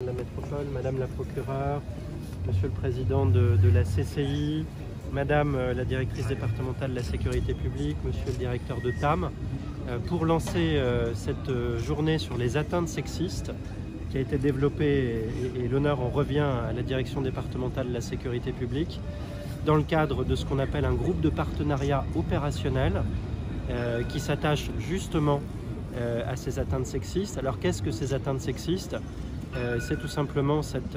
La métropole, Madame la procureure, Monsieur le président de la CCI, Madame la directrice départementale de la sécurité publique, Monsieur le directeur de TAM, pour lancer cette journée sur les atteintes sexistes qui a été développée et l'honneur en revient à la direction départementale de la sécurité publique dans le cadre de ce qu'on appelle un groupe de partenariat opérationnel qui s'attache justement à ces atteintes sexistes. Alors qu'est-ce que ces atteintes sexistes ? C'est tout simplement cette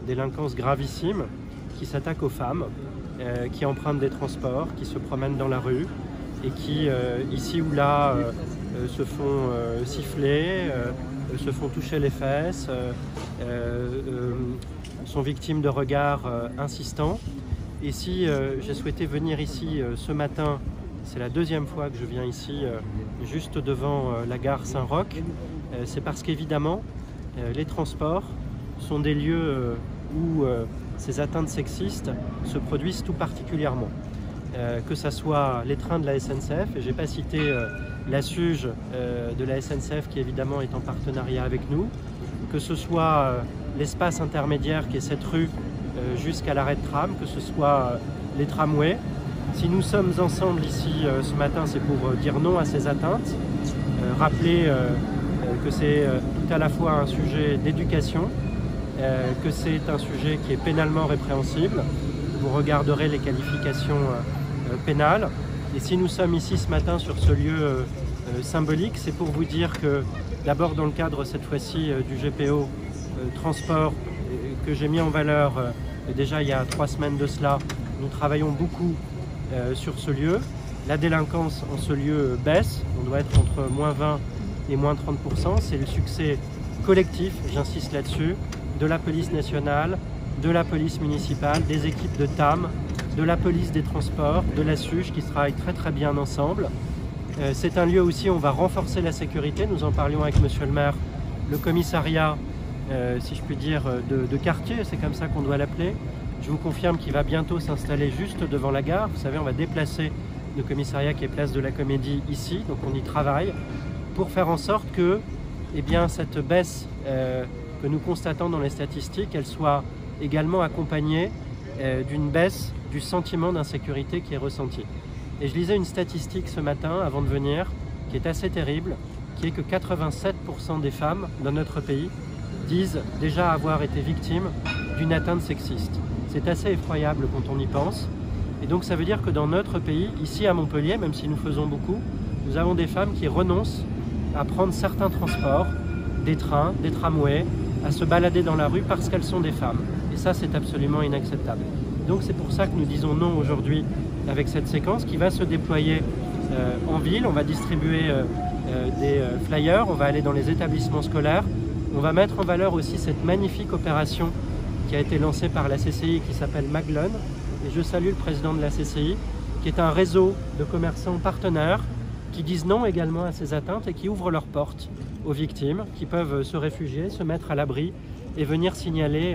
délinquance gravissime qui s'attaque aux femmes, qui empruntent des transports, qui se promènent dans la rue et qui, ici ou là, se font siffler, se font toucher les fesses, sont victimes de regards insistants. Et si j'ai souhaité venir ici ce matin, c'est la deuxième fois que je viens ici, juste devant la gare Saint-Roch, c'est parce qu'évidemment, les transports sont des lieux où ces atteintes sexistes se produisent tout particulièrement. Que ce soit les trains de la SNCF, et je n'ai pas cité la SUGE de la SNCF qui évidemment est en partenariat avec nous, que ce soit l'espace intermédiaire qui est cette rue jusqu'à l'arrêt de tram, que ce soit les tramways. Si nous sommes ensemble ici ce matin, c'est pour dire non à ces atteintes, rappeler que c'est tout à la fois un sujet d'éducation, que c'est un sujet qui est pénalement répréhensible. Vous regarderez les qualifications pénales. Et si nous sommes ici ce matin sur ce lieu symbolique, c'est pour vous dire que d'abord dans le cadre cette fois-ci du GPO transport que j'ai mis en valeur déjà il y a 3 semaines de cela, nous travaillons beaucoup sur ce lieu. La délinquance en ce lieu baisse, on doit être entre -20 et -30%, c'est le succès collectif, j'insiste là-dessus, de la police nationale, de la police municipale, des équipes de TAM, de la police des transports, de la SUGE qui travaillent très bien ensemble. C'est un lieu aussi où on va renforcer la sécurité, nous en parlions avec Monsieur le maire, le commissariat, si je puis dire, de quartier, c'est comme ça qu'on doit l'appeler. Je vous confirme qu'il va bientôt s'installer juste devant la gare. Vous savez, on va déplacer le commissariat qui est place de la Comédie ici, donc on y travaille pour faire en sorte que cette baisse que nous constatons dans les statistiques, elle soit également accompagnée d'une baisse du sentiment d'insécurité qui est ressenti. Et je lisais une statistique ce matin avant de venir qui est assez terrible, qui est que 87% des femmes dans notre pays disent déjà avoir été victimes d'une atteinte sexiste. C'est assez effroyable quand on y pense. Et donc ça veut dire que dans notre pays, ici à Montpellier, même si nous faisons beaucoup, nous avons des femmes qui renoncent à prendre certains transports, des trains, des tramways, à se balader dans la rue parce qu'elles sont des femmes. Et ça, c'est absolument inacceptable. Donc c'est pour ça que nous disons non aujourd'hui avec cette séquence qui va se déployer en ville. On va distribuer des flyers, on va aller dans les établissements scolaires. On va mettre en valeur aussi cette magnifique opération qui a été lancée par la CCI qui s'appelle Maglone. Et je salue le président de la CCI, qui est un réseau de commerçants partenaires qui disent non également à ces atteintes et qui ouvrent leurs portes aux victimes qui peuvent se réfugier, se mettre à l'abri et venir signaler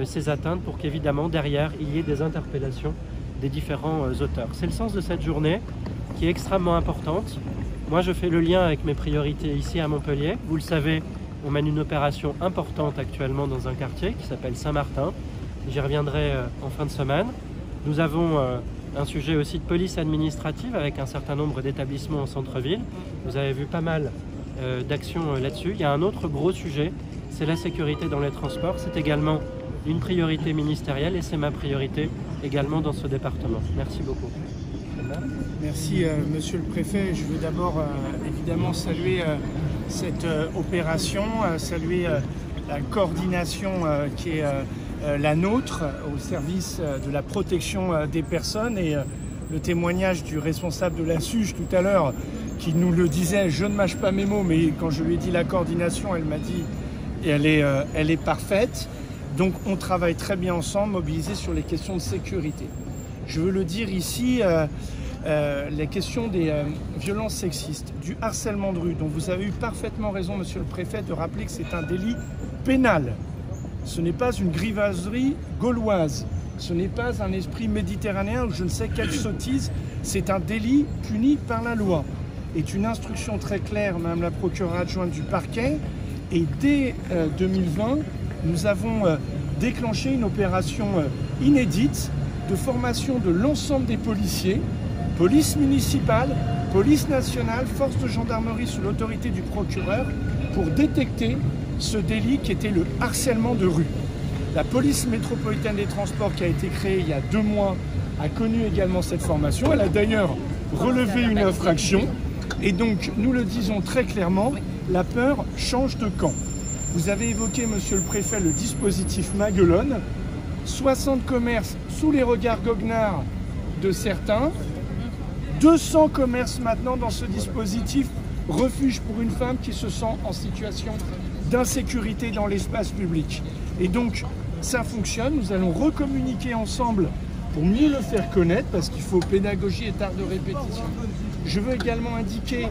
ces atteintes pour qu'évidemment derrière il y ait des interpellations des différents auteurs. C'est le sens de cette journée qui est extrêmement importante. Moi je fais le lien avec mes priorités ici à Montpellier. Vous le savez, on mène une opération importante actuellement dans un quartier qui s'appelle Saint-Martin. J'y reviendrai en fin de semaine. Nous avons un sujet aussi de police administrative avec un certain nombre d'établissements en centre-ville. Vous avez vu pas mal d'actions là-dessus. Il y a un autre gros sujet, c'est la sécurité dans les transports. C'est également une priorité ministérielle et c'est ma priorité également dans ce département. Merci beaucoup. Merci Monsieur le Préfet. Je veux d'abord évidemment saluer cette opération, saluer la coordination qui est la nôtre au service de la protection des personnes et le témoignage du responsable de la SUGE tout à l'heure qui nous le disait, je ne mâche pas mes mots, mais quand je lui ai dit la coordination, elle m'a dit et elle est parfaite. Donc on travaille très bien ensemble, mobilisés sur les questions de sécurité. Je veux le dire ici, les questions des violences sexistes, du harcèlement de rue, dont vous avez eu parfaitement raison, Monsieur le Préfet, de rappeler que c'est un délit pénal. Ce n'est pas une grivoiserie gauloise, ce n'est pas un esprit méditerranéen ou je ne sais quelle sottise, c'est un délit puni par la loi. est une instruction très claire, Madame la procureure adjointe du parquet, et dès 2020, nous avons déclenché une opération inédite de formation de l'ensemble des policiers, police municipale, police nationale, force de gendarmerie sous l'autorité du procureur, pour détecter ce délit qui était le harcèlement de rue. La police métropolitaine des transports, qui a été créée il y a 2 mois, a connu également cette formation. Elle a d'ailleurs relevé une infraction. Et donc, nous le disons très clairement, la peur change de camp. Vous avez évoqué, monsieur le préfet, le dispositif Maguelone. 60 commerces sous les regards goguenards de certains. 200 commerces maintenant dans ce dispositif refuge pour une femme qui se sent en situation d'insécurité dans l'espace public. Et donc, ça fonctionne. Nous allons recommuniquer ensemble pour mieux le faire connaître, parce qu'il faut pédagogie et art de répétition. Je veux également indiquer,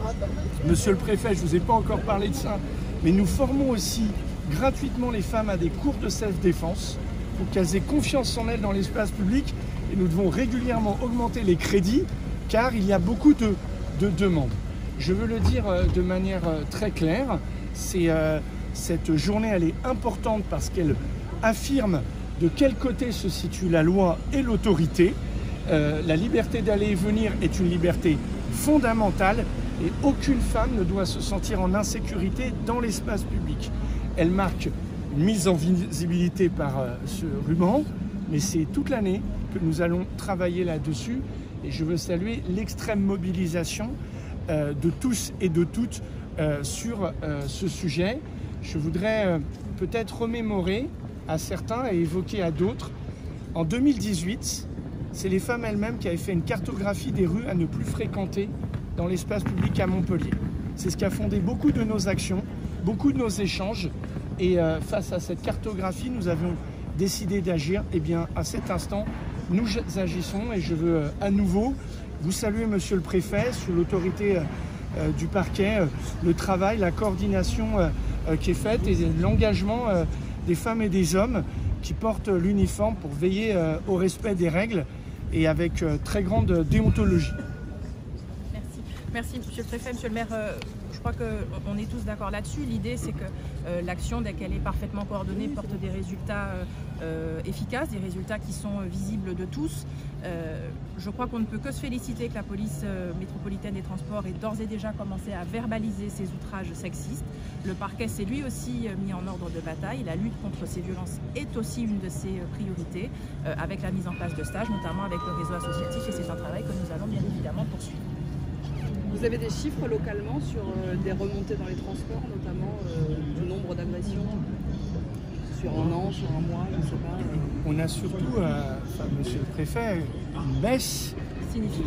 monsieur le préfet, je ne vous ai pas encore parlé de ça, mais nous formons aussi gratuitement les femmes à des cours de self-défense pour qu'elles aient confiance en elles dans l'espace public. Et nous devons régulièrement augmenter les crédits, car il y a beaucoup de demandes. Je veux le dire de manière très claire, cette journée elle est importante parce qu'elle affirme de quel côté se situe la loi et l'autorité. La liberté d'aller et venir est une liberté fondamentale et aucune femme ne doit se sentir en insécurité dans l'espace public. Elle marque une mise en visibilité par ce ruban, mais c'est toute l'année que nous allons travailler là-dessus. Et je veux saluer l'extrême mobilisation de tous et de toutes sur ce sujet. Je voudrais peut-être remémorer à certains et évoquer à d'autres. En 2018, c'est les femmes elles-mêmes qui avaient fait une cartographie des rues à ne plus fréquenter dans l'espace public à Montpellier. C'est ce qui a fondé beaucoup de nos actions, beaucoup de nos échanges. Et face à cette cartographie, nous avions décidé d'agir. Et bien, à cet instant, nous agissons et je veux à nouveau vous saluer, monsieur le préfet, sous l'autorité du parquet, le travail, la coordination qui est faite et l'engagement des femmes et des hommes qui portent l'uniforme pour veiller au respect des règles et avec très grande déontologie. Merci. Merci, monsieur le préfet, monsieur le maire. Je crois qu'on est tous d'accord là-dessus. L'idée, c'est que l'action, dès qu'elle est parfaitement coordonnée, porte des résultats efficaces, des résultats qui sont visibles de tous. Je crois qu'on ne peut que se féliciter que la police métropolitaine des transports ait d'ores et déjà commencé à verbaliser ces outrages sexistes. Le parquet s'est lui aussi mis en ordre de bataille. La lutte contre ces violences est aussi une de ses priorités, avec la mise en place de stages, notamment avec le réseau associatif, et c'est un travail que nous allons bien évidemment poursuivre. Vous avez des chiffres localement sur des remontées dans les transports, notamment du nombre d'agressions sur un an, sur un mois, je ne sais pas. On a surtout, monsieur le préfet, une baisse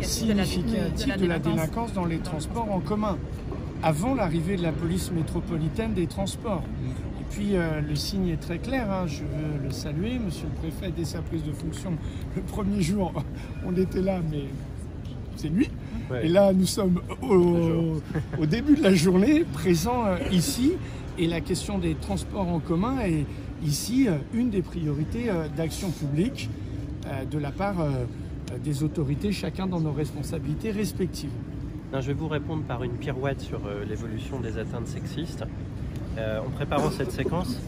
significative de la délinquance dans les transports en commun, avant l'arrivée de la police métropolitaine des transports. Et puis le signe est très clair, hein, je veux le saluer, monsieur le préfet, dès sa prise de fonction, le premier jour, on était là, mais c'est lui. Ouais. Et là, nous sommes au début de la journée, présents ici, et la question des transports en commun est ici une des priorités d'action publique de la part des autorités, chacun dans nos responsabilités respectives. Non, je vais vous répondre par une pirouette sur l'évolution des atteintes sexistes. En préparant cette séquence,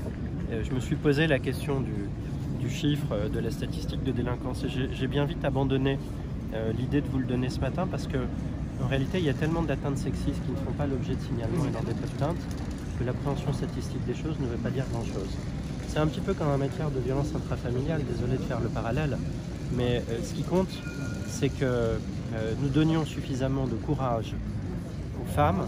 je me suis posé la question du chiffre, de la statistique de délinquance, et j'ai bien vite abandonné l'idée de vous le donner ce matin parce que en réalité il y a tellement d'atteintes sexistes qui ne font pas l'objet de signalement et d'en dépôt de plainte que l'appréhension statistique des choses ne veut pas dire grand chose. C'est un petit peu comme en matière de violence intrafamiliale, désolé de faire le parallèle, mais ce qui compte c'est que nous donnions suffisamment de courage aux femmes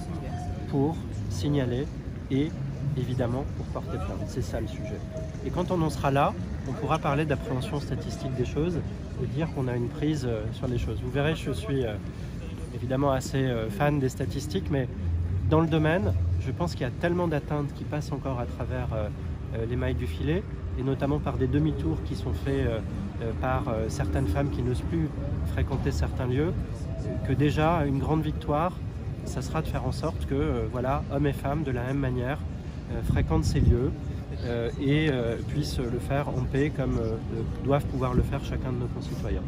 pour signaler et évidemment pour porter plainte. C'est ça le sujet. Et quand on en sera là, on pourra parler d'appréhension statistique des choses et dire qu'on a une prise sur les choses. Vous verrez, je suis évidemment assez fan des statistiques, mais dans le domaine, je pense qu'il y a tellement d'atteintes qui passent encore à travers les mailles du filet, et notamment par des demi-tours qui sont faits par certaines femmes qui n'osent plus fréquenter certains lieux, que déjà une grande victoire, ça sera de faire en sorte que voilà, hommes et femmes, de la même manière, fréquentent ces lieux et puissent le faire en paix comme doivent pouvoir le faire chacun de nos concitoyens.